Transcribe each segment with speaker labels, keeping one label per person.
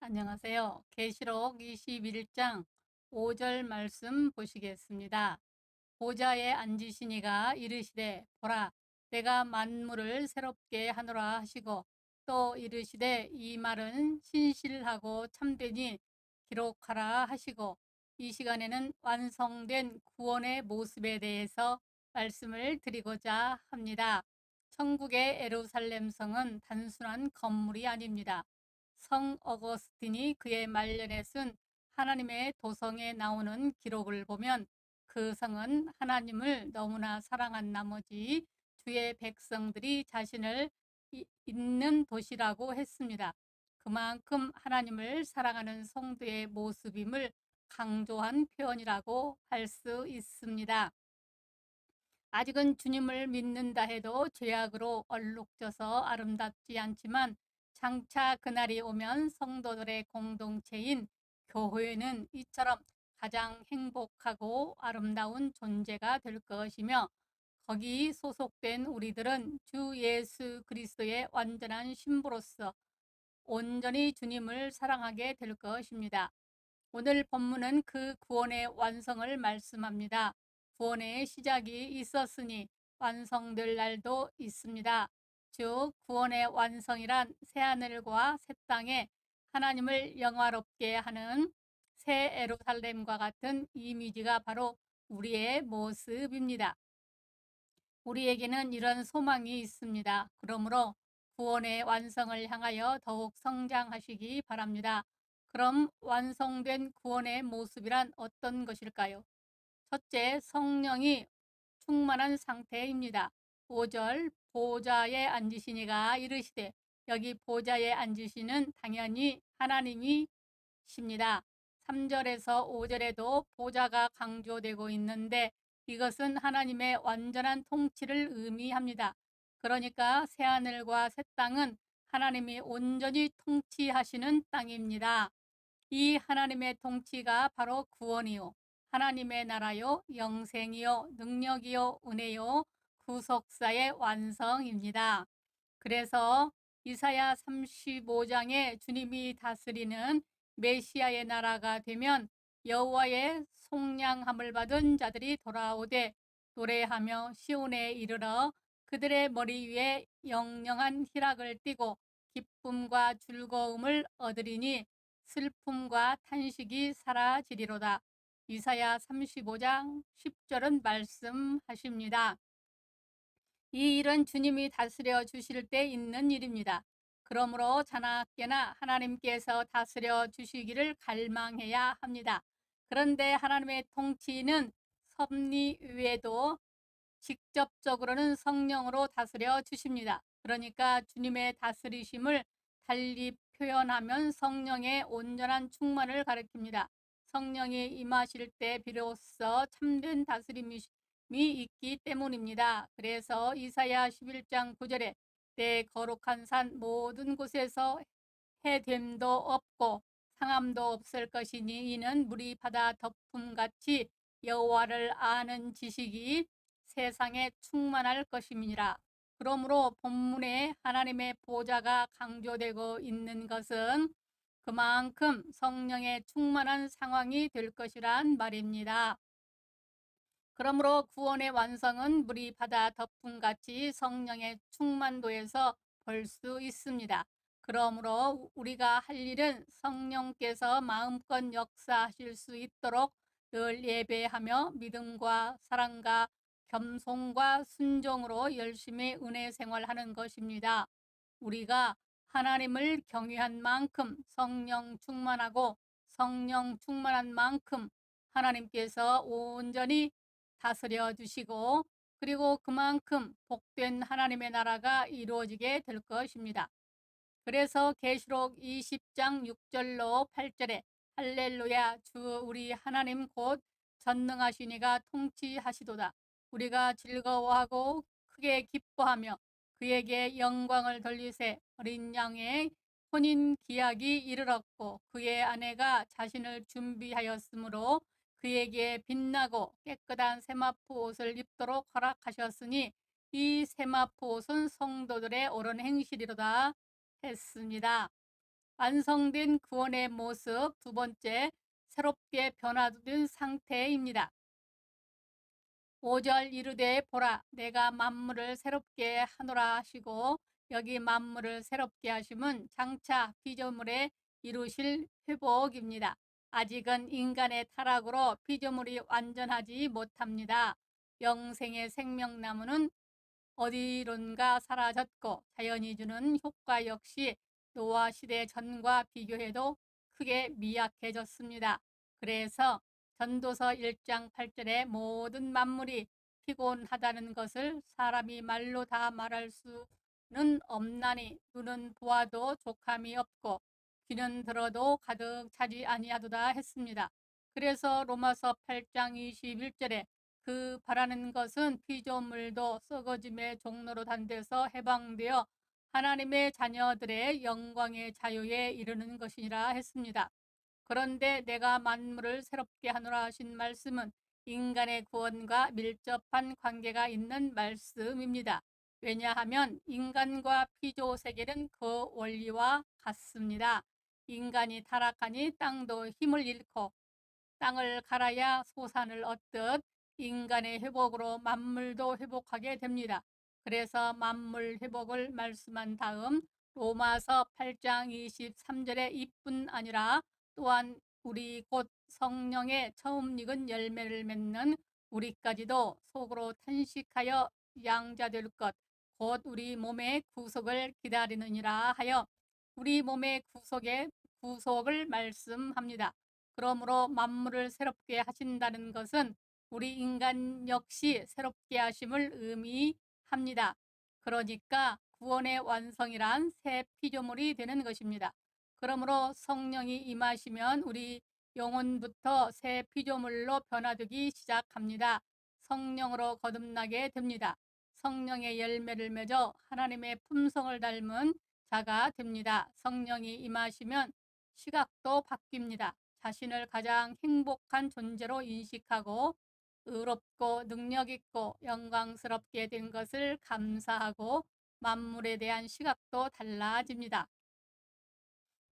Speaker 1: 안녕하세요. 계시록 21장 5절 말씀 보시겠습니다. 보좌에 앉으시니가 이르시되 보라 내가 만물을 새롭게 하노라 하시고 또 이르시되 이 말은 신실하고 참되니 기록하라 하시고 이 시간에는 완성된 구원의 모습에 대해서 말씀을 드리고자 합니다. 천국의 예루살렘 성은 단순한 건물이 아닙니다. 성 어거스틴이 그의 말년에 쓴 하나님의 도성에 나오는 기록을 보면 그 성은 하나님을 너무나 사랑한 나머지 주의 백성들이 자신을 있는 도시라고 했습니다. 그만큼 하나님을 사랑하는 성도의 모습임을 강조한 표현이라고 할 수 있습니다. 아직은 주님을 믿는다 해도 죄악으로 얼룩져서 아름답지 않지만 장차 그날이 오면 성도들의 공동체인 교회는 이처럼 가장 행복하고 아름다운 존재가 될 것이며 거기 소속된 우리들은 주 예수 그리스도의 완전한 신부로서 온전히 주님을 사랑하게 될 것입니다. 오늘 본문은 그 구원의 완성을 말씀합니다. 구원의 시작이 있었으니 완성될 날도 있습니다. 즉 구원의 완성이란 새하늘과 새 땅에 하나님을 영화롭게 하는 새 예루살렘과 같은 이미지가 바로 우리의 모습입니다. 우리에게는 이런 소망이 있습니다. 그러므로 구원의 완성을 향하여 더욱 성장하시기 바랍니다. 그럼 완성된 구원의 모습이란 어떤 것일까요? 첫째, 성령이 충만한 상태입니다. 5절 보좌에 앉으시니가 이르시되, 여기 보좌에 앉으시는 당연히 하나님이십니다. 3절에서 5절에도 보좌가 강조되고 있는데 이것은 하나님의 완전한 통치를 의미합니다. 그러니까 새하늘과 새 땅은 하나님이 온전히 통치하시는 땅입니다. 이 하나님의 통치가 바로 구원이요 하나님의 나라요 영생이요 능력이요 은혜요 구속사의 완성입니다. 그래서 이사야 35장에 주님이 다스리는 메시아의 나라가 되면 여호와의 속량함을 받은 자들이 돌아오되 노래하며 시온에 이르러 그들의 머리 위에 영영한 희락을 띠고 기쁨과 즐거움을 얻으리니 슬픔과 탄식이 사라지리로다. 이사야 35장 10절은 말씀하십니다. 이 일은 주님이 다스려 주실 때 있는 일입니다. 그러므로 자나깨나 하나님께서 다스려 주시기를 갈망해야 합니다. 그런데 하나님의 통치는 섭리 외에도 직접적으로는 성령으로 다스려 주십니다. 그러니까 주님의 다스리심을 달리 표현하면 성령의 온전한 충만을 가리킵니다. 성령이 임하실 때 비로소 참된 다스림이 있기 때문입니다. 그래서 이사야 11장 9절에 내 거룩한 산 모든 곳에서 해됨도 없고 상함도 없을 것이니 이는 물이 바다 덮음같이 여호와를 아는 지식이 세상에 충만할 것임이니라. 그러므로 본문에 하나님의 보좌가 강조되고 있는 것은 그만큼 성령의 충만한 상황이 될 것이란 말입니다. 그러므로 구원의 완성은 물이 바다 덮음같이 성령의 충만도에서 볼 수 있습니다. 그러므로 우리가 할 일은 성령께서 마음껏 역사하실 수 있도록 늘 예배하며 믿음과 사랑과 겸손과 순종으로 열심히 은혜 생활하는 것입니다. 우리가 하나님을 경외한 만큼 성령 충만하고 성령 충만한 만큼 하나님께서 온전히 다스려 주시고 그리고 그만큼 복된 하나님의 나라가 이루어지게 될 것입니다. 그래서 계시록 20장 6절로 8절에 할렐루야 주 우리 하나님 곧 전능하시니가 통치하시도다. 우리가 즐거워하고 크게 기뻐하며 그에게 영광을 돌리세. 어린 양의 혼인 기약이 이르렀고 그의 아내가 자신을 준비하였으므로 그에게 빛나고 깨끗한 세마포 옷을 입도록 허락하셨으니 이 세마포 옷은 성도들의 옳은 행실이로다 했습니다. 완성된 구원의 모습. 두 번째, 새롭게 변화된 상태입니다. 5절 이르되 보라 내가 만물을 새롭게 하노라 하시고, 여기 만물을 새롭게 하심은 장차 피조물에 이루실 회복입니다. 아직은 인간의 타락으로 피조물이 완전하지 못합니다. 영생의 생명나무는 어디론가 사라졌고, 자연이 주는 효과 역시 노아 시대 전과 비교해도 크게 미약해졌습니다. 그래서 전도서 1장 8절에 모든 만물이 피곤하다는 것을 사람이 말로 다 말할 수는 없나니, 눈은 보아도 족함이 없고 귀는 들어도 가득 차지 아니하도다 했습니다. 그래서 로마서 8장 21절에 그 바라는 것은 피조물도 썩어짐의 종로로 단대서 해방되어 하나님의 자녀들의 영광의 자유에 이르는 것이니라 했습니다. 그런데 내가 만물을 새롭게 하노라 하신 말씀은 인간의 구원과 밀접한 관계가 있는 말씀입니다. 왜냐하면 인간과 피조 세계는 그 원리와 같습니다. 인간이 타락하니 땅도 힘을 잃고 땅을 갈아야 소산을 얻듯 인간의 회복으로 만물도 회복하게 됩니다. 그래서 만물 회복을 말씀한 다음 로마서 8장 23절에 이뿐 아니라 또한 우리 곧 성령의 처음 익은 열매를 맺는 우리까지도 속으로 탄식하여 양자될 것 곧 우리 몸의 구속을 기다리느니라 하여 우리 몸의 구속을 말씀합니다. 그러므로 만물을 새롭게 하신다는 것은 우리 인간 역시 새롭게 하심을 의미합니다. 그러니까 구원의 완성이란 새 피조물이 되는 것입니다. 그러므로 성령이 임하시면 우리 영혼부터 새 피조물로 변화되기 시작합니다. 성령으로 거듭나게 됩니다. 성령의 열매를 맺어 하나님의 품성을 닮은 자가 됩니다. 성령이 임하시면 시각도 바뀝니다. 자신을 가장 행복한 존재로 인식하고 의롭고 능력있고 영광스럽게 된 것을 감사하고 만물에 대한 시각도 달라집니다.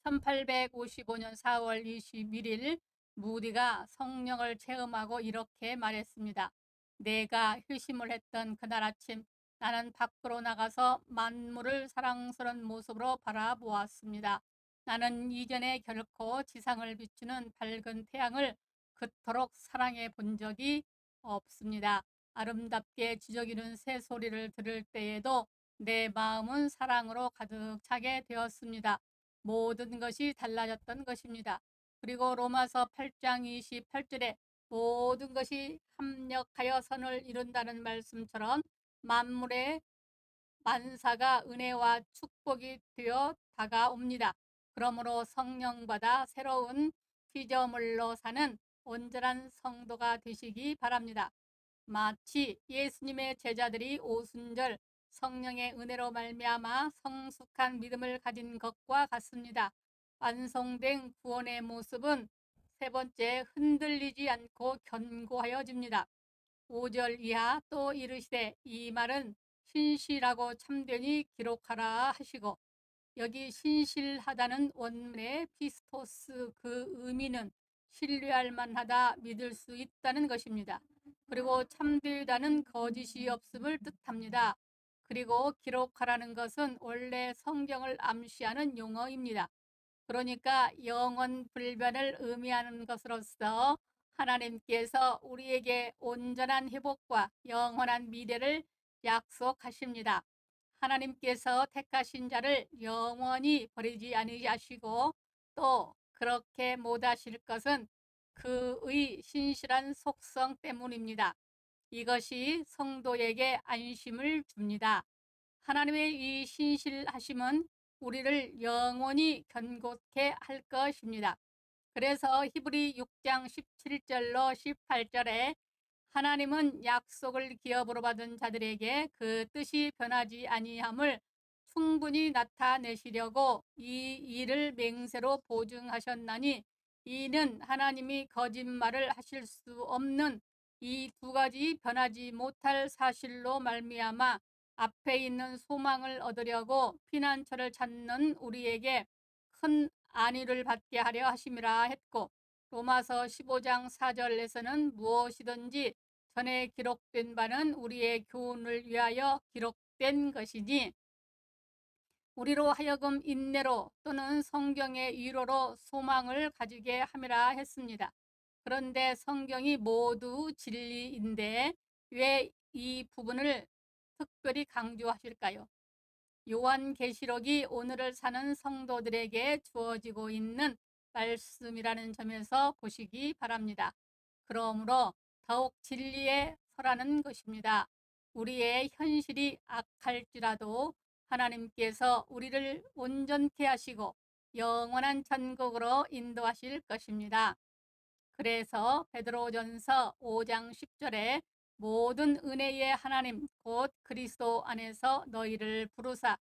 Speaker 1: 1855년 4월 21일 무디가 성령을 체험하고 이렇게 말했습니다. 내가 휴심을 했던 그날 아침 나는 밖으로 나가서 만물을 사랑스러운 모습으로 바라보았습니다. 나는 이전에 결코 지상을 비추는 밝은 태양을 그토록 사랑해 본 적이 없습니다. 아름답게 지저귀는 새소리를 들을 때에도 내 마음은 사랑으로 가득 차게 되었습니다. 모든 것이 달라졌던 것입니다. 그리고 로마서 8장 28절에 모든 것이 합력하여 선을 이룬다는 말씀처럼 만물의 만사가 은혜와 축복이 되어 다가옵니다. 그러므로 성령받아 새로운 피조물로 사는 온전한 성도가 되시기 바랍니다. 마치 예수님의 제자들이 오순절 성령의 은혜로 말미암아 성숙한 믿음을 가진 것과 같습니다. 완성된 구원의 모습은 세 번째, 흔들리지 않고 견고하여집니다. 5절 이하 또 이르시되 이 말은 신실하고 참되니 기록하라 하시고, 여기 신실하다는 원문의 피스토스 그 의미는 신뢰할 만하다, 믿을 수 있다는 것입니다. 그리고 참되다는 거짓이 없음을 뜻합니다. 그리고 기록하라는 것은 원래 성경을 암시하는 용어입니다. 그러니까 영원 불변을 의미하는 것으로서 하나님께서 우리에게 온전한 회복과 영원한 미래를 약속하십니다. 하나님께서 택하신 자를 영원히 버리지 아니하시고 또 그렇게 못하실 것은 그의 신실한 속성 때문입니다. 이것이 성도에게 안심을 줍니다. 하나님의 이 신실하심은 우리를 영원히 견고케 할 것입니다. 그래서 히브리 6장 17절로 18절에 하나님은 약속을 기업으로 받은 자들에게 그 뜻이 변하지 아니함을 충분히 나타내시려고 이 일을 맹세로 보증하셨나니, 이는 하나님이 거짓말을 하실 수 없는 이 두 가지 변하지 못할 사실로 말미암아 앞에 있는 소망을 얻으려고 피난처를 찾는 우리에게 큰 안위를 받게 하려 하심이라 했고, 로마서 15장 4절에서는 무엇이든지 전에 기록된 바는 우리의 교훈을 위하여 기록된 것이니 우리로 하여금 인내로 또는 성경의 위로로 소망을 가지게 함이라 했습니다. 그런데 성경이 모두 진리인데 왜 이 부분을 특별히 강조하실까요? 요한계시록이 오늘을 사는 성도들에게 주어지고 있는 말씀이라는 점에서 보시기 바랍니다. 그러므로 더욱 진리에 설하는 것입니다. 우리의 현실이 악할지라도 하나님께서 우리를 온전케 하시고 영원한 천국으로 인도하실 것입니다. 그래서 베드로전서 5장 10절에 모든 은혜의 하나님 곧 그리스도 안에서 너희를 부르사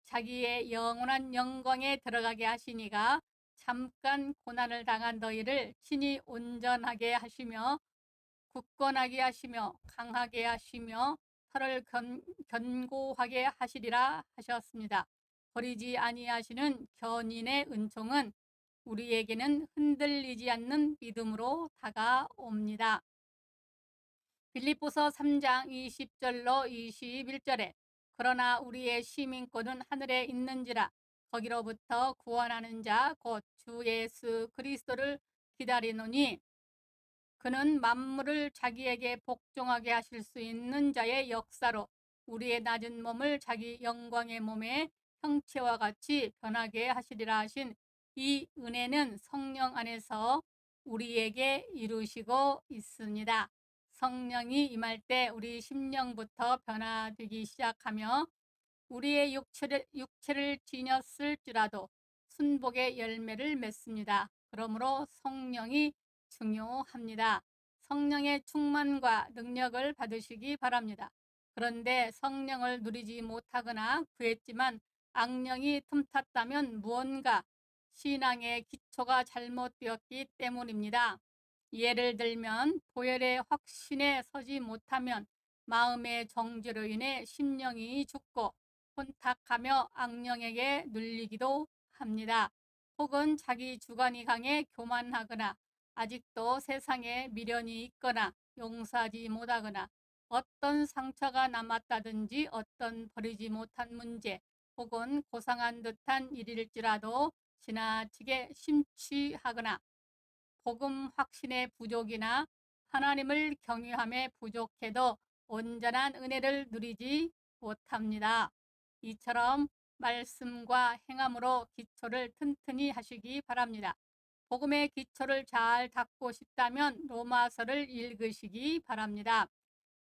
Speaker 1: 자기의 영원한 영광에 들어가게 하시니가 잠깐 고난을 당한 너희를 친히 온전하게 하시며 굳건하게 하시며 강하게 하시며 혀를 견고하게 하시리라 하셨습니다. 버리지 아니하시는 견인의 은총은 우리에게는 흔들리지 않는 믿음으로 다가옵니다. 빌립보서 3장 20절로 21절에 그러나 우리의 시민권은 하늘에 있는지라 거기로부터 구원하는 자 곧 주 예수 그리스도를 기다리노니 그는 만물을 자기에게 복종하게 하실 수 있는 자의 역사로 우리의 낮은 몸을 자기 영광의 몸의 형체와 같이 변하게 하시리라 하신 이 은혜는 성령 안에서 우리에게 이루시고 있습니다. 성령이 임할 때 우리 심령부터 변화되기 시작하며 우리의 육체를 지녔을지라도 순복의 열매를 맺습니다. 그러므로 성령이 중요합니다. 성령의 충만과 능력을 받으시기 바랍니다. 그런데 성령을 누리지 못하거나 구했지만 악령이 틈탔다면 무언가 신앙의 기초가 잘못되었기 때문입니다. 예를 들면 보혈의 확신에 서지 못하면 마음의 정죄로 인해 심령이 죽고 혼탁하며 악령에게 눌리기도 합니다. 혹은 자기 주관이 강해 교만하거나 아직도 세상에 미련이 있거나 용서하지 못하거나 어떤 상처가 남았다든지 어떤 버리지 못한 문제 혹은 고상한 듯한 일일지라도 지나치게 심취하거나 복음 확신의 부족이나 하나님을 경외함에 부족해도 온전한 은혜를 누리지 못합니다. 이처럼 말씀과 행함으로 기초를 튼튼히 하시기 바랍니다. 복음의 기초를 잘 닦고 싶다면 로마서를 읽으시기 바랍니다.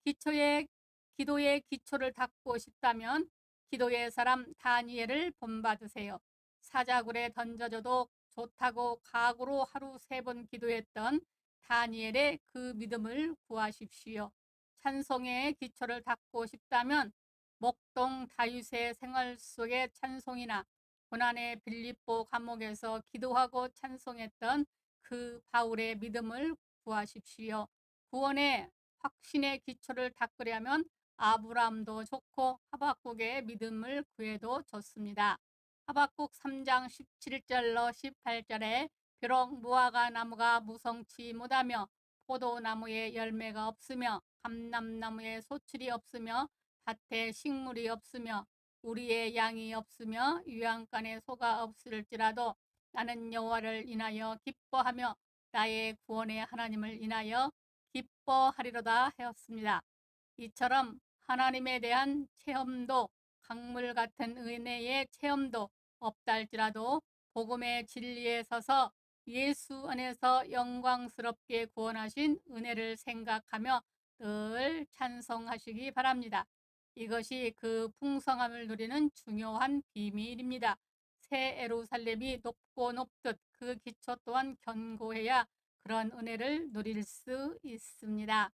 Speaker 1: 기도의 기초를 닦고 싶다면 기도의 사람 다니엘을 본받으세요. 사자굴에 던져져도 좋다고 각오로 하루 3번 기도했던 다니엘의 그 믿음을 구하십시오. 찬송의 기초를 닦고 싶다면 목동 다윗의 생활 속의 찬송이나 고난의 빌립보 감옥에서 기도하고 찬송했던 그 바울의 믿음을 구하십시오. 구원의 확신의 기초를 닦으려면 아브라함도 좋고 하박국의 믿음을 구해도 좋습니다. 하박국 3장 17절로 18절에 비록 무화과 나무가 무성치 못하며 포도나무에 열매가 없으며 감람나무에 소출이 없으며 밭에 식물이 없으며 우리의 양이 없으며 유향간에 소가 없을지라도 나는 여호와를 인하여 기뻐하며 나의 구원의 하나님을 인하여 기뻐하리로다 하였습니다. 이처럼 하나님에 대한 체험도 강물 같은 은혜의 체험도 없다 할지라도 복음의 진리에 서서 예수 안에서 영광스럽게 구원하신 은혜를 생각하며 늘 찬송하시기 바랍니다. 이것이 그 풍성함을 누리는 중요한 비밀입니다. 새 예루살렘이 높고 높듯 그 기초 또한 견고해야 그런 은혜를 누릴 수 있습니다.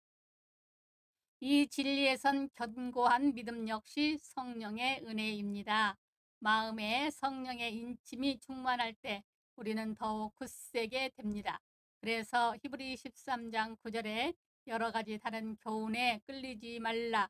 Speaker 1: 이 진리에선 견고한 믿음 역시 성령의 은혜입니다. 마음에 성령의 인침이 충만할 때 우리는 더욱 굳세게 됩니다. 그래서 히브리 13장 9절에 여러 가지 다른 교훈에 끌리지 말라.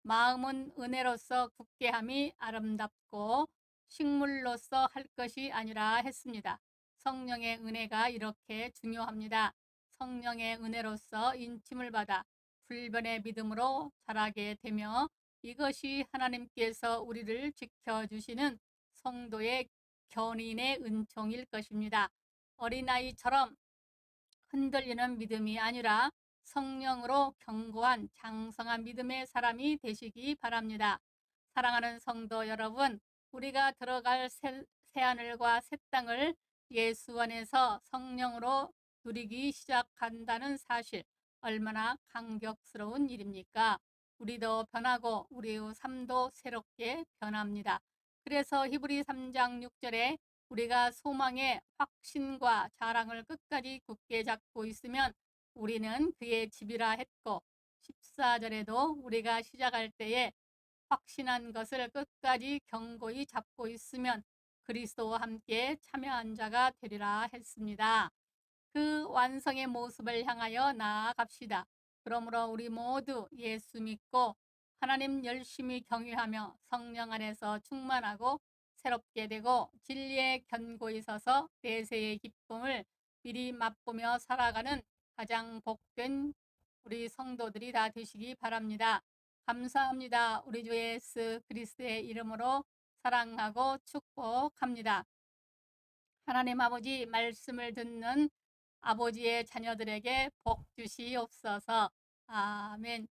Speaker 1: 마음은 은혜로서 굳게 함이 아름답고 식물로서 할 것이 아니라 했습니다. 성령의 은혜가 이렇게 중요합니다. 성령의 은혜로서 인침을 받아 불변의 믿음으로 자라게 되며 이것이 하나님께서 우리를 지켜주시는 성도의 견인의 은총일 것입니다. 어린아이처럼 흔들리는 믿음이 아니라 성령으로 견고한 장성한 믿음의 사람이 되시기 바랍니다. 사랑하는 성도 여러분, 우리가 들어갈 새하늘과 새 땅을 예수 안에서 성령으로 누리기 시작한다는 사실, 얼마나 감격스러운 일입니까? 우리도 변하고 우리의 삶도 새롭게 변합니다. 그래서 히브리 3장 6절에 우리가 소망의 확신과 자랑을 끝까지 굳게 잡고 있으면 우리는 그의 집이라 했고, 14절에도 우리가 시작할 때에 확신한 것을 끝까지 견고히 잡고 있으면 그리스도와 함께 참여한 자가 되리라 했습니다. 그 완성의 모습을 향하여 나아갑시다. 그러므로 우리 모두 예수 믿고 하나님 열심히 경외하며 성령 안에서 충만하고 새롭게 되고 진리에 견고히 서서 내세의 기쁨을 미리 맛보며 살아가는 가장 복된 우리 성도들이 다 되시기 바랍니다. 감사합니다. 우리 주 예수 그리스도의 이름으로 사랑하고 축복합니다. 하나님 아버지, 말씀을 듣는 아버지의 자녀들에게 복 주시옵소서. 아멘.